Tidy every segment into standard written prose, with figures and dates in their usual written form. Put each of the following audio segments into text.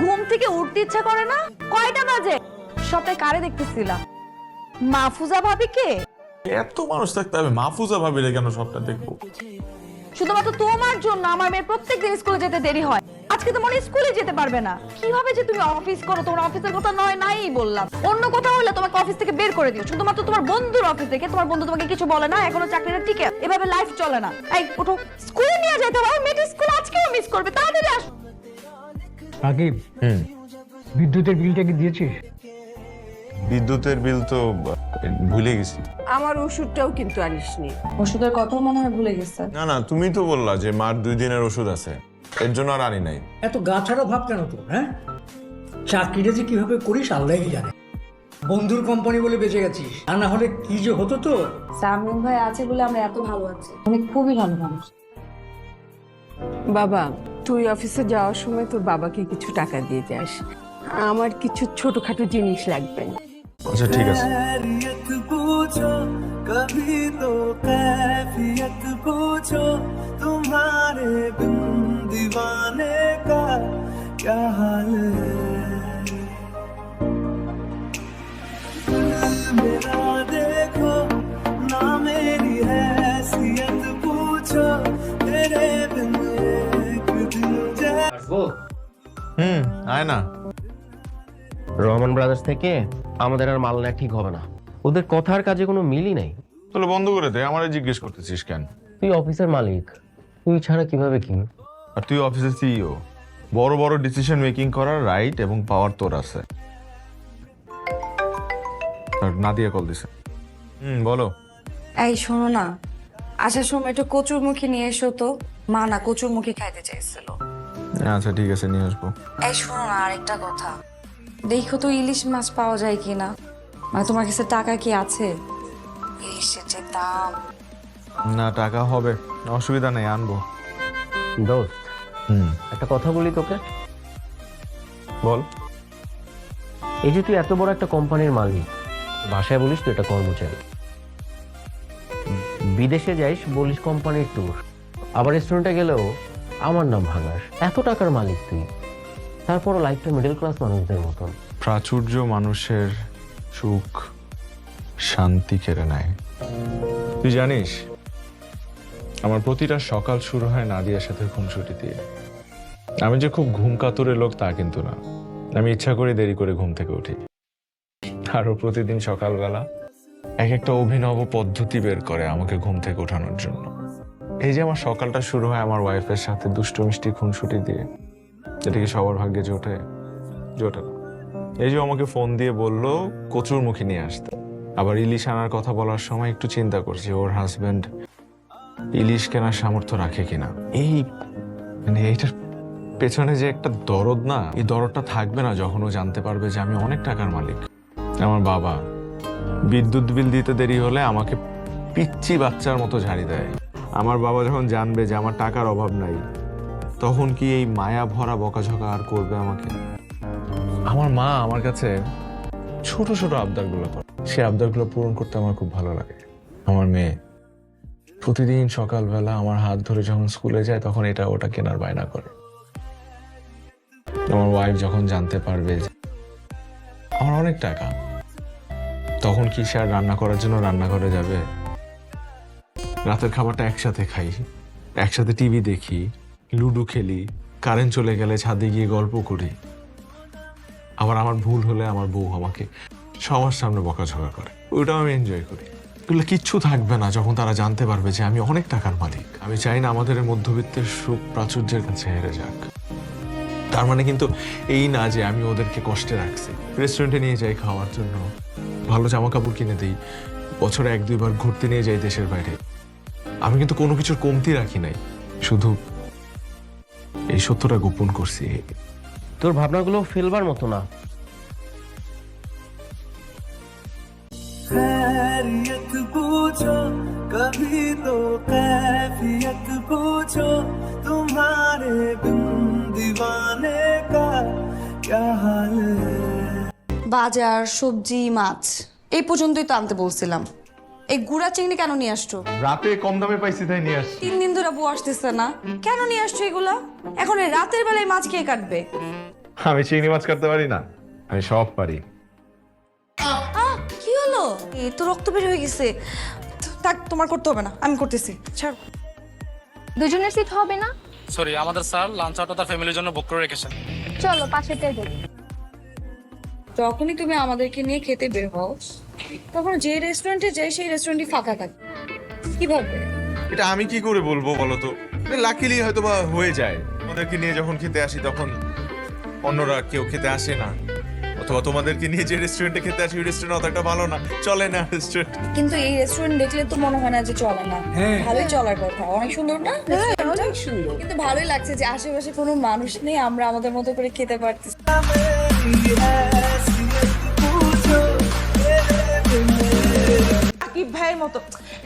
ঘুম থেকে উঠতে ইচ্ছা করে না? কয়টা বাজে? সবটাই কারে দেখতেছিলাম? মাহফুজা ভাবি কে? এত মানুষ থাকতে হবে মাহফুজা ভাবিলে কেন সবটা দেখবো? শুধুমাত্র তোমার জন্য আমার মেয়ের প্রত্যেকদিন স্কুলে যেতে দেরি হয়। আজকে তো মনে স্কুলে যেতে পারবে না। কিভাবে যে তুমি অফিস করো? তোমার অফিসের কথা নাই বললাম। অন্য কথা হলে তোমাকে অফিস থেকে বের করে দিও, শুধুমাত্র তোমার বন্ধুর অফিস থেকে। তোমার বন্ধু তোমাকে কিছু বলে না? এখনো চাকরিটা টিকে? এভাবে লাইফ চলে না। এই ওঠো, স্কুলে নিয়ে যেতে হবে। মেয়েটা স্কুল আজকেও মিস করবে। তাড়াতাড়ি আসো। রাকিব, বিদ্যুতের বিলটা কি দিয়েছিস? বিদ্যুতের বিল তো ভুলে গেছি। আমার ওষুধটাও কিন্তু আনিসনি। ওষুধের কথা মনে হয় ভুলে গেছে। না তুমি তো বললা যে মার 2 দিনের ওষুধ আছে, এর জন্য আর আনি নাই। এত গা ছাড়া ভাব কেন তোর? হ্যাঁ, চাকরিটা যে কিভাবে করিস আল্লাহই জানে। বন্ধুর কোম্পানি বলে বেঁচে গেছিস, আর না হলে কি যে হতো তো। সামিম ভাই আছে বলে আমরা এত ভালো আছি। উনি খুবই ভালো মানুষ। বাবা, তুই অফিসে যাওয়ার সময় তোর বাবাকে কিছু টাকা দিয়ে যাস। আমার কিছু ছোটখাটো জিনিস লাগবে। আচ্ছা ঠিক আছে। पूछो कभी तो कैफियत पूछो तुम्हारे बिन दीवाने का क्या हाल है। मेरा देखो ना मेरी हैसियत पूछो तेरे बिन एक दिल আয় না। রহমান ব্রাদার্স থেকে আমাদের আর মাল নেওয়া ঠিক হবে না। ওদের কথার কাজে কোনো মিলই নাই। তাহলে বন্ধ করে দে, আমারে জিজ্ঞেস করতেছিস কেন? তুই অফিসের মালিক, তুই ছাড়া কিভাবে কি? আর তুই অফিসের সিইও, বড় বড় ডিসিশন মেকিং করার রাইট এবং পাওয়ার তোর আছে। নাদিয়া কল দিছে। বলো। এই শোনো না, আসার সময় একটু কচুরমুখী নিয়ে এসো তো। মা না কচুরমুখী খাইতে চাইছিল। আচ্ছা ঠিক আছে, নিয়ে আসবো। এই শোনো না, আরেকটা কথা, দেখো তো ইলিশ মাছ পাওয়া যায় কিনা। মানে তোমার কাছে টাকা কি আছে? ইলিশের যে দাম। না টাকা হবে, অসুবিধা নেই, আনবো। দোস্ত, একটা কথা বলি তোকে। বল। এই যে তুই এত বড় একটা কোম্পানির মালিক, ভাষায় বলিস তুই একটা কর্মচারী। বিদেশে যাইস বলিস কোম্পানির ট্যুর, আবার রেস্টুরেন্টে গেলেও আমার নাম ভাঙাস। এত টাকার মালিক তুই, তারপরও লাইফটা মিডল ক্লাস মানুষদের মতন। প্রাচুর্য মানুষের সুখ শান্তি কেড়ে নেয়। তুই জানিস আমার প্রতিটা সকাল শুরু হয় নাদিয়ার সাথে খুনসুটি দিয়ে। আমি যে খুব ঘুম কাতুরে লোক তা কিন্তু না, আমি ইচ্ছা করে দেরি করে ঘুম থেকে উঠি। আরো প্রতিদিন সকালবেলা এক একটা অভিনব পদ্ধতি বের করে আমাকে ঘুম থেকে ওঠানোর জন্য। এই যে আমার সকালটা শুরু হয় আমার ওয়াইফের সাথে দুষ্ট মিষ্টি খুনসুটি দিয়ে, যেটা কি সবার ভাগ্যে জোটে? জোটে না। এই যে আমাকে ফোন দিয়ে বললো কচুরমুখী নিয়ে আসতে, আবার ইলিশ আনার কথা বলার সময় একটু চিন্তা করছি ওর হাজবেন্ড ইলিশ কেনার সামর্থ্য রাখে কিনা। এই মানে এইটার পেছনে যে একটা দরদ না, এই দরদটা থাকবে না যখন ও জানতে পারবে যে আমি অনেক টাকার মালিক। আমার বাবা বিদ্যুৎ বিল দিতে দেরি হলে আমাকে পিচ্চি বাচ্চার মতো ঝাড়ি দেয়। আমার বাবা যখন জানবে যে আমার টাকার অভাব নাই, তখন কি এই মায়া ভরা বকাঝকা আর করবে আমাকে? আমার মা আমার কাছে ছোট ছোট আবদারগুলো করে, সে আবদারগুলো পূরণ করতে আমার খুব ভালো লাগে। আমার মেয়ে প্রতিদিন সকালবেলা আমার হাত ধরে যখন স্কুলে যায় তখন এটা ওটা কেনার বায়না করে। আমার ওয়াইফ যখন জানতে পারবে যে আমার অনেক টাকা, তখন কি সে আর রান্না করার জন্য রান্নাঘরে যাবে? রাতের খাবারটা একসাথে খাই, একসাথে টিভি দেখি, লুডো খেলি, কারেন্ট চলে গেলে ছাদে গিয়ে গল্প করি। আবার আমার ভুল হলে আমার বউ আমাকে সবার সামনে বকাঝকা করে, ওইটাও আমি এনজয় করি। এগুলো কিচ্ছু থাকবে না যখন তারা জানতে পারবে যে আমি অনেক টাকার মালিক। আমি চাই না আমাদের মধ্যবিত্তের সুখ প্রাচুর্যের কাছে হেরে যাক। তার মানে কিন্তু এই না যে আমি ওদেরকে কষ্টে রাখছি। রেস্টুরেন্টে নিয়ে যাই খাওয়ার জন্য, ভালো জামা কাপড় কিনে দিই, বছরে 1-2 বার ঘুরতে নিয়ে যাই দেশের বাইরে। আমি কিন্তু কোনো কিছুর কমতি রাখি নাই, শুধু এই সত্যটা গোপন করছি। তোর ভাবনাগুলো ফেলবার মতো না। खैरियत पूछो कभी तो कैफियत पूछो तुम्हारे बिन दीवाने का क्या हाल है। বাজার, সবজি, মাছ এই পর্যন্তই তো আনতে বলছিলাম। এই গুড়া চিংড়ি কেন নিয়ে আসছো? রাতে কম দামে পাইছি তাই নিয়ে আসছি। 3 দিন ধরে বউ আসতেছে না, কেন নিয়ে আসছো এগুলা? এখন এই রাতের বেলায় মাছ কে কাটবে? আমি চিংড়ি মাছ কাটতে পারি না, আমি সব পারি। কি হলো? এই তো রক্ত বের হয়ে গেছে। থাক, তোমার করতে হবে না, আমি করতেছি। ছাড়। দুজনের সিট হবে না? সরি, আমাদের স্যার লাঞ্চ আউটটা তার ফ্যামিলির জন্য বুক করে রেখেছেন। চলো পাশেরটাই দেখি। যখনই তুমি আমাদেরকে নিয়ে খেতে বের হও, তখন যে রেস্টুরেন্টে যাই সেই রেস্টুরেন্টই ফাঁকা থাকে। কিভাবে? এটা আমি কি করে বলবো বলো তো? লাকিলি হয়তো বা হয়ে যায়, ওদেরকে নিয়ে যখন খেতে আসি তখন অন্যরা কেউ খেতে আসে না, অথবা তোমাদেরকে নিয়ে যে রেস্টুরেন্টে খেতে আসি ওই রেস্টুরেন্ট অতটা ভালো না, চলে না রেস্টুরেন্ট। কিন্তু এই রেস্টুরেন্ট দেখলে তো মনে হয় না যে চলে না। ভালোই চলার কথা, অনেক সুন্দর না? অনেক সুন্দর। কিন্তু ভালোই লাগছে যে আশেপাশে কোনো মানুষ নেই, আমরা আমাদের মতো করে খেতে পারতেছি।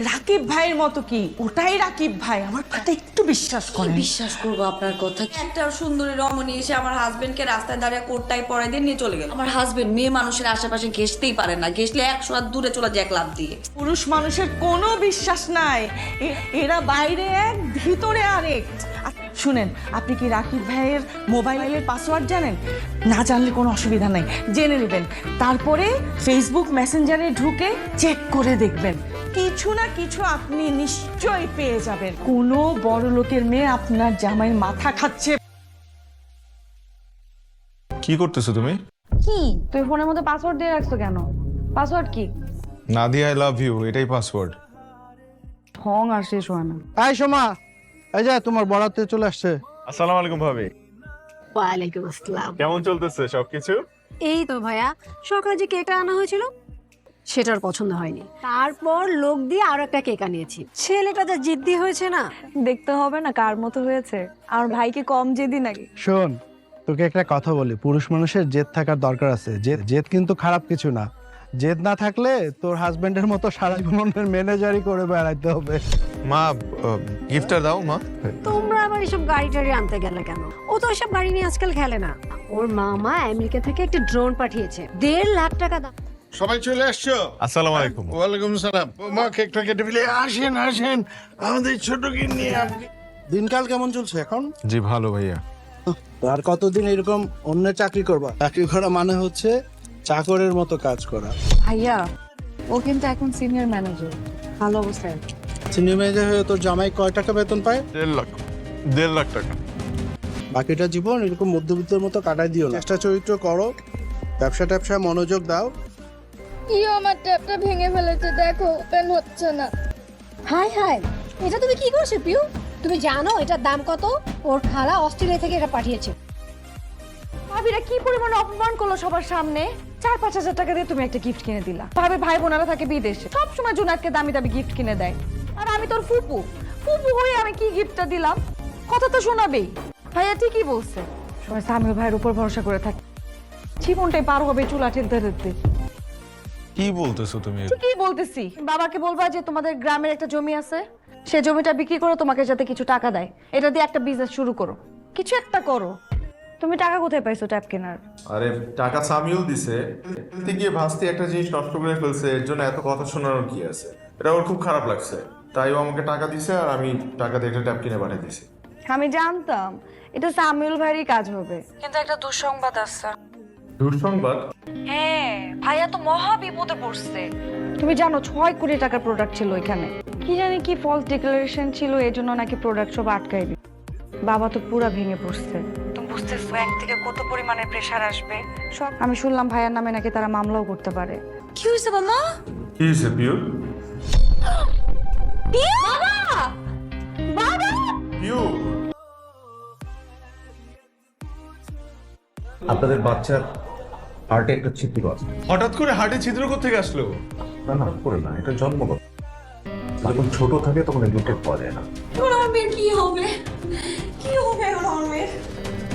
রাকিব ভাইয়ের মতো কি ওটাই রাকিব ভাই, আমার কথা একটু বিশ্বাস করে। বিশ্বাস করবো আপনার কথা? একটা সুন্দরী রমণী এসে আমার হাজবেন্ডকে রাস্তায় দাঁড়িয়ে কোটটাই পরাই দিয়ে নিয়ে চলে গেল। আমার হাজবেন্ড মেয়ে মানুষের আশেপাশে ঘেসতেই পারে না, ঘেসলে 100 হাত দূরে চলে যায় এক লাফ দিয়ে। পুরুষ মানুষের কোনো বিশ্বাস নাই, এরা বাইরে এক ভিতরে আরেক। শুনেন, আপনি কি রাকিব ভাইয়ের মোবাইলের পাসওয়ার্ড জানেন? না জানলে কোনো অসুবিধা নাই, জেনে নেবেন। তারপরে ফেসবুক মেসেঞ্জারে ঢুকে চেক করে দেখবেন, কিছু না কিছু আপনি নিশ্চয়ই পেয়ে যাবেন। কোনো বড় লোকের মেয়ে আপনার জামাইয়ের মাথা খাচ্ছে। কি করতেছো তুমি? কি তুই ফোনের মধ্যে পাসওয়ার্ড দিয়ে রাখছো কেন? পাসওয়ার্ড কি? নাদিয়া আই লাভ ইউ, এটাই পাসওয়ার্ড। ঠং আর শেষ হয় না। এই সোমা, এই যে তোমার বরাতে চলে আসছে। আসসালামু আলাইকুম ভাবি। ওয়ালাইকুম আসসালাম। কেমন চলতেছে সবকিছু? এই তো ভাইয়া, সকালে যে কেকটা আনা হয়েছিল সেটার পছন্দ হয়নি, তারপর লোক দিয়ে আরো একটা কেক আনিয়েছি। ছেলেটা যা জিদ্দি হয়েছে না। দেখতে হবে না কার মতো হয়েছে? আমার ভাইকে কম জেদি নাকি? শোন, তোকে একটা কথা বলি, পুরুষ মানুষের জেদ থাকার দরকার আছে। জেদ কিন্তু খারাপ কিছু না। জেদ না থাকলে তোর হাজবেন্ডের মতো সারা জীবনের ম্যানেজারই করে বেড়াইতে হবে। মা, গিফটটা দাও মা। তোমরা আবার এসব গাড়ি টাড়ি আনতে গেলে কেন? ও তো এসব গাড়ি নিয়ে আজকাল খেলে না। ওর মামা আমেরিকা থেকে একটা ড্রোন পাঠিয়েছে, 1.5 লাখ টাকা দাম। সবাই চলে আসছো? আসসালামু আলাইকুম। ওয়ালাইকুম সালাম। মা, কেকটা কেটে ফেলে আসেন আসেন, আমাদের ছোটকে নিয়ে। দিনকাল কেমন চলছে এখন? জি ভালো ভাইয়া। আর কতদিন এরকম অন্যের চাকরি করবা? চাকরি করা মানে হচ্ছে চাকরের মতো কাজ করা। ভাইয়া ও কিন্তু এখন সিনিয়র ম্যানেজার, ভালো অবস্থায়। সিনিয়র ম্যানেজার হয়ে তোর জামাই কয় টাকা বেতন পায়? 1.5 লাখ টাকা। বাকিটা জীবন এরকম মধ্যবিত্তের মতো কাটাই দিও না। চেষ্টা চরিত্র করো, ব্যবসায় মনোযোগ দাও। ইও আমার ট্যাপটা ভেঙে ফেলেছে, দেখো ওপেন হচ্ছে না। হাই হাই, এটা তুমি কি করছো পিউ? তুমি জানো এটার দাম কত? ওর খালা অস্ট্রেলিয়া থেকে এটা পাঠিয়েছে। ভাবিরা কি পরিমাণে অপমান করলো সবার সামনে। 4-5 হাজার টাকা দিয়ে তুমি একটা গিফট কিনে দিলা। ভাবে ভাই বোনেরা থাকে বিদেশে, সবসময় জুনায়েদকে দামি দামি গিফট কিনে দেয়, আর আমি তোর ফুপু হয়ে আমি কি গিফটটা দিলাম? কথা তো শোনাবেই। ভাইয়া ঠিকই বলছে, সবাই সামিউল ভাইয়ের উপর ভরসা করে থাকে, জীবনটাই পার হবে চুলা ঠেলতে ঠেলতে। কি বলতেছো তুমি? ঠিকই বলতেছি। বাবাকে বলবা যে তোমাদের গ্রামের একটা জমি আছে, সে জমিটা বিক্রি করে তোমাকে যাতে কিছু টাকা দেয়, এটা দিয়ে একটা বিজনেস শুরু করো, কিছু একটা করো। তুমি টাকা কোথায় পাইছো ট্যাপ কেনার? আরে টাকা সামিউল দিছে, বলতে গিয়ে ভাস্তি একটা জিনিস নষ্ট করে ফেলছে, এর জন্য এত কথা শোনানোর কি আছে? এটা ওর খুব খারাপ লাগছে, তাই ও আমাকে টাকা দিছে আর আমি টাকা দিয়ে একটা ট্যাপ কিনে পাঠিয়ে দিছি। আমি জানতাম এটা সামিউল ভাইয়েরই কাজ হবে। কিন্তু একটা দুঃসংবাদ আছে। দুঃসংবাদ? হ্যাঁ, ভাইয়া তো মহা বিপদে পড়ছে। তুমি জানো 6 কোটি টাকার প্রোডাক্ট ছিল এখানে, কি জানি কি ফলস ডিক্লারেশন ছিল, এই জন্য নাকি প্রোডাক্ট সব আটকাই দিল। বাবা তো পুরা ভেঙে পড়ছে। তুমি বুঝতেছো এক থেকে কত পরিমাণে প্রেসার আসবে সব। আমি শুনলাম ভাইয়ার নামে নাকি তারা মামলাও করতে পারে। কি হয়েছে মামা? কি হয়েছে পিউ? বাবা! বাবা! পিউ, আপনাদের বাচ্চার হার্টে একটা ছিদ্র আছে। হঠাৎ করে হার্টে ছিদ্র কোত্থেকে আসলো? না না করে না, এটা জন্মগত। যখন ছোট থাকে তখন এগুলো টের পাওয়া যায় না। এখন আমার মেয়ের কি হবে? কি হবে এখন আমার মেয়ের?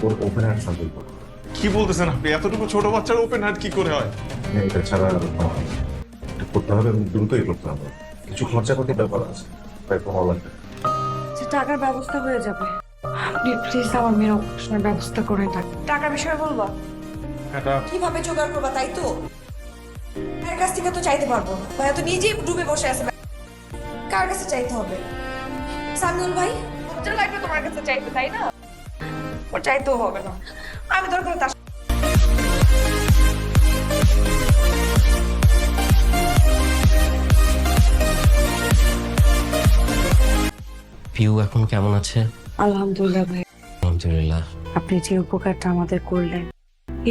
ওর ওপেন হার্ট সার্জারি করতে হবে। কি বলতেছেন আপনি? এতটুকু ছোট বাচ্চার ওপেন হার্ট কি করে হয়? এটা ছাড়া এটা করতে হবে এবং দ্রুতই করতে হবে। কিছু খরচাপাতির ব্যাপার আছে, তাই ভালো লাগবে। টাকার ব্যবস্থা হয়ে যাবে। আপনি প্লিজ আমার মেয়ের অপারেশনের ব্যবস্থা করে দেন। টাকার বিষয়ে বলবা? এটা কিভাবে জোগাড় করবা তাই তো? এর কাছ থেকে তো চাইতে পারবো না, ভাইয়া তো নিজেই ডুবে বসে আছে। কার কাছে চাইতে হবে? সামিউল ভাই? চলো লাগবে তোমার কাছে চাইতে, তাই না? ওর চাইতেও হবে না, আমি দরকার তার পিউ এখন কেমন আছে? আলহামদুলিল্লাহ ভাই, আলহামদুলিল্লাহ। আপনি যে উপকারটা আমাদের করলেন,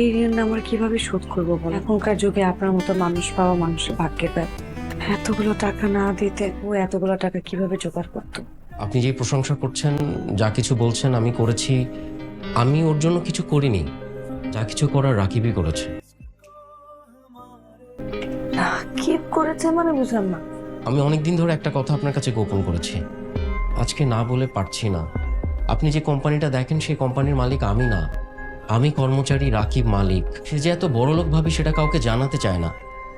এই ঋণ আমরা কিভাবে শোধ করবো বল? এখনকার যুগে আপনার মতো মানুষ পাওয়া মানুষের ভাগ্যের ব্যাপার। এতগুলো টাকা না দিতে ও এতগুলো টাকা কিভাবে জোগাড় করতো? আপনি যে প্রশংসা করছেন, যা কিছু বলছেন আমি করেছি, আমি ওর জন্য কিছু করিনি। যা কিছু করার রাকিবই করেছে। কি করেছে মানে বুঝলাম না। আমি অনেকদিন ধরে একটা কথা আপনার কাছে গোপন করেছি, আজকে না বলে পারছি না। আপনি যে কোম্পানিটা দেখেন সেই কোম্পানির মালিক আমি না, আমি কর্মচারী, রাকিব মালিক। সে যে এত বড়লোক ভাবি সেটা কাউকে জানাতে চায় না।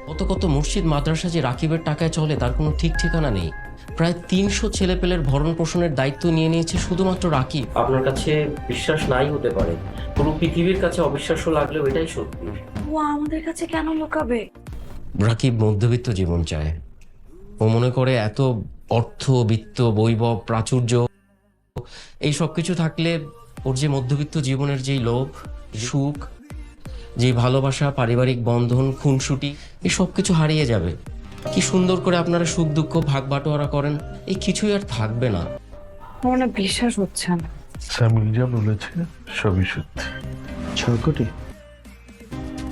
কত কত মসজিদ মাদ্রাসা যে রাকিবের টাকায় চলে তার কোনো ঠিক ঠিকানা নেই। প্রায় 300 ছেলেপেলের ভরণ পোষণের দায়িত্ব নিয়ে নিয়েছে শুধুমাত্র রাকিব। আপনার কাছে বিশ্বাস নাই হতে পারে, পুরো পৃথিবীর কাছে অবিশ্বাস্য লাগলেও এটাই সত্যি। ও আমাদের কাছে কেন লুকাবে? রাকিব মধ্যবিত্ত জীবন চায়। ও মনে করে এত অর্থ, বিত্ত, বৈভব, প্রাচুর্য এই সব কিছু থাকলে ওর যে মধ্যবিত্ত জীবনের যেই লোভ, সুখ, যে ভালোবাসা, পারিবারিক বন্ধন, খুনসুটি, এই সব কিছু হারিয়ে যাবে। কি সুন্দর করে আপনারা সুখ দুঃখ ভাগ বাটোয়ারা করেন, এই কিছুই আর থাকবে না। আমার না বিশ্বাস হচ্ছে না। সামিল যা বলেছে সবই সত্যি। 6 কোটি?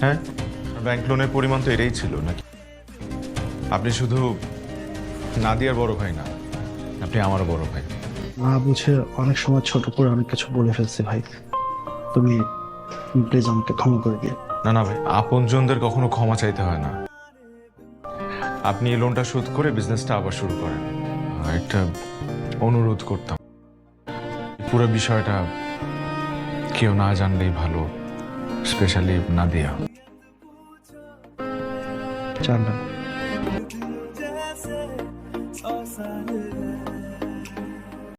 হ্যাঁ, ব্যাংক লোনের পরিমাণ তো এটাই ছিল নাকি? আপনি শুধু নাদিয়ার বড় ভাই না, আপনি আমারও বড় ভাই। না বুঝে অনেক সময় ছোট করে অনেক কিছু বলে ফেলছি ভাই, তুমি প্লিজ আমাকে ক্ষমা করে দিও। না না ভাই, আপনজনদের কখনো ক্ষমা চাইতে হয় না। আপনি এই লোনটা শোধ করে বিজনেসটা আবার শুরু করেন। একটা অনুরোধ করতাম, পুরো বিষয়টা কেউ না জানলেই ভালো, স্পেশালি নাদিয়া। জানলাম। जैसे 100 साल है